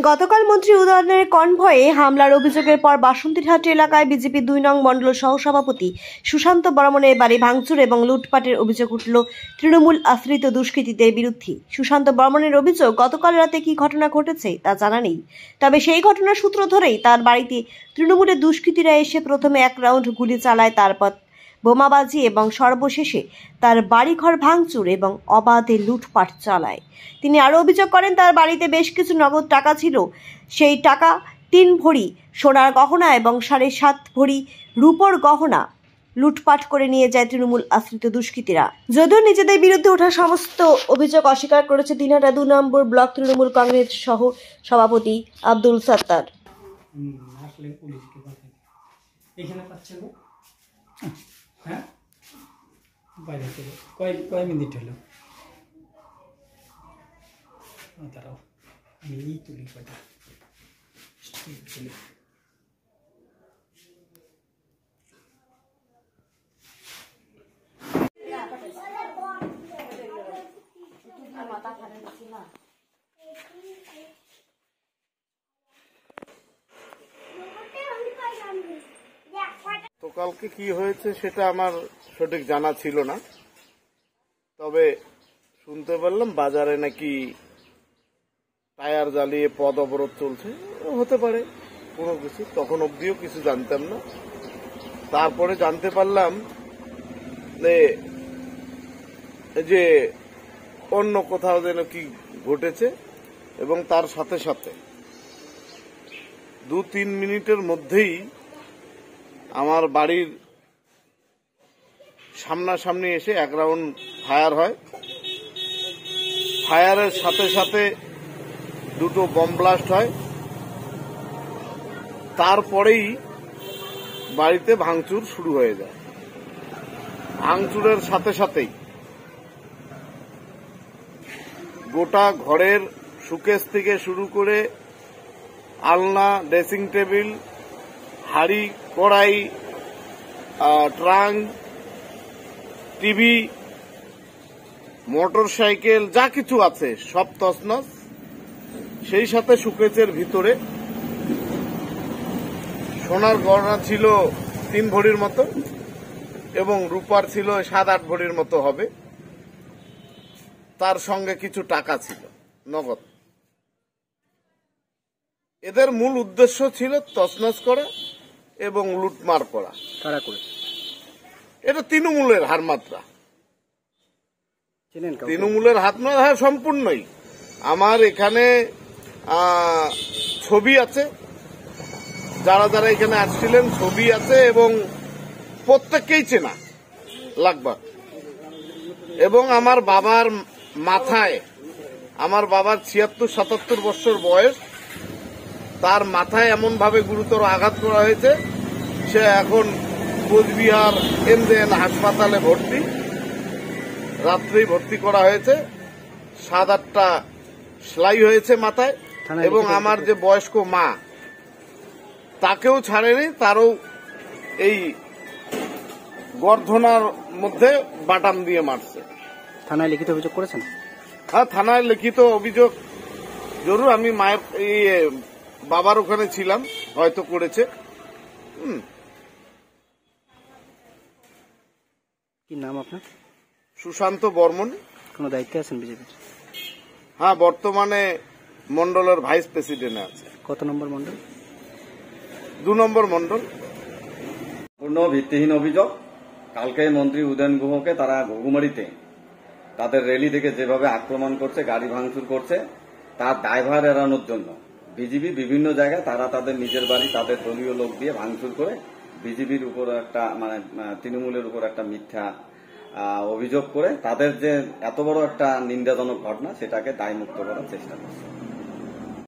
গতকাল মন্ত্রী উদয়নের কনভয়ে হামলার অভিযোগের পর বাসন্তীহাট এলাকায় বিজেপি ২ নং মণ্ডল সহসভাপতি সুশান্ত বর্মনের বাড়ি ভাঙচুর এবং লুটপাটের অভিযোগ উঠল তৃণমূল আশ্রিত দুষ্কৃতীদের বিরুদ্ধে। সুশান্ত বর্মনের অভিযোগ, গতকাল রাতে কি ঘটনা ঘটেছে তা জানা নেই, তবে সেই ঘটনার সূত্র ধরেই তার বাড়িতে তৃণমূলের দুষ্কৃতীরা এসে প্রথমে ১ রাউন্ড গুলি চালায়, তারপর বোমাবাজি এবং সর্বশেষে তার বাড়িঘর ভাঙচুর এবং অবাধে লুটপাট চালায়। তিনি আরও অভিযোগ করেন, তার বাড়িতে বেশ কিছু নগদ টাকা ছিল। সেই টাকা ৩ ভরি সোনার গহনা এবং ৭.৫ ভরি রূপোর গহনা লুটপাট করে নিয়ে যায় তৃণমূল আশ্রিত দুষ্কৃতীরা। যদিও নিজেদের বিরুদ্ধে ওঠা সমস্ত অভিযোগ অস্বীকার করেছে দিনহাটা ২ নম্বর ব্লক তৃণমূল কংগ্রেস সহ সভাপতি আব্দুল সত্তার। হ্যাঁ, বাইরে থেকে কয় মিনিট হলো? দাঁড়াও, আমি তুলি কয়টা তুলি। তো কালকে কি হয়েছে সেটা আমার সঠিক জানা ছিল না, তবে শুনতে পারলাম বাজারে নাকি টায়ার জ্বালিয়ে পথ অবরোধ চলছে। হতে পারে কোনো কিছু, তখন অবধিও কিছু জানতাম না। তারপরে জানতে পারলাম যে অন্য কোথাও যেন কি ঘটেছে এবং তার সাথে সাথে ২-৩ মিনিটের মধ্যেই আমার বাড়ির সামনাসামনি এসে ১ রাউন্ড ফায়ার হয়। ফায়ারের সাথে সাথে 2টো বম ব্লাস্ট হয়। তারপরেই বাড়িতে ভাঙচুর শুরু হয়ে যায়। ভাঙচুরের সাথে সাথেই গোটা ঘরের শোকেস থেকে শুরু করে আলনা, ড্রেসিং টেবিল, হাড়ি, কড়াই, ট্রাঙ্ক, টিভি, মোটর সাইকেল, যা কিছু আছে সব তছনছ। সেই সাথে শোকেসের ভিতরে সোনার গয়না ছিল ৩ ভরির মতো এবং রূপার ছিল ৭-৮ ভরির মতো হবে। তার সঙ্গে কিছু টাকা ছিল নগদ। এদের মূল উদ্দেশ্য ছিল তছনছ করা এবং লুটমার করা। কারা করে? এটা তৃণমূলের হারমাত্রা। তৃণমূলের হাতমাত্রা সম্পূর্ণই। আমার এখানে ছবি আছে, যারা যারা এখানে আসছিলেন ছবি আছে এবং প্রত্যেককেই চেনা লাগবে। এবং আমার বাবার মাথায়, আমার বাবার ৭৬-৭৭ বছর বয়স, তার মাথায় এমন ভাবে গুরুতর আঘাত করা হয়েছে, সে এখন কোচবিহার এমজেএন হাসপাতালে ভর্তি। রাত্রেই ভর্তি করা হয়েছে। ৭-৮টা সেলাই হয়েছে মাথায়। এবং আমার যে বয়স্ক মা, তাকেও ছাড়েনি, তারও এই গর্ধনার মধ্যে বাটাম দিয়ে মারছে। থানায় লিখিত অভিযোগ করেছেন? হ্যাঁ, থানায় লিখিত অভিযোগ জরুর। আমি মায়ের বাবার ওখানে ছিলাম, হয়তো করেছে। কি নাম আপনার? সুশান্ত বর্মন। কোন দায়িত্বে আছেন বিজেপির? হ্যাঁ, বর্তমানে মন্ডলের ভাইস প্রেসিডেন্ট আছে। কত নম্বর মন্ডল? ২ নম্বর মন্ডল। পূর্ণ ভিত্তিহীন অভিযোগ। কালকে মন্ত্রী উদয়ন গুহকে তারা ঘুঘুমারিতে তাদের র্যালি থেকে যেভাবে আক্রমণ করছে, গাড়ি ভাঙচুর করছে, তার দায়ভার এড়ানোর জন্য বিজেপি বিভিন্ন জায়গায় তারা তাদের নিজের বাড়ি, তাদের দলীয় লোক দিয়ে ভাঙচুর করে বিজেপির উপর একটা তৃণমূলের উপর একটা মিথ্যা অভিযোগ করে তাদের যে এত বড় একটা নিন্দাজনক ঘটনা, সেটাকে দায়মুক্ত করার চেষ্টা করছে।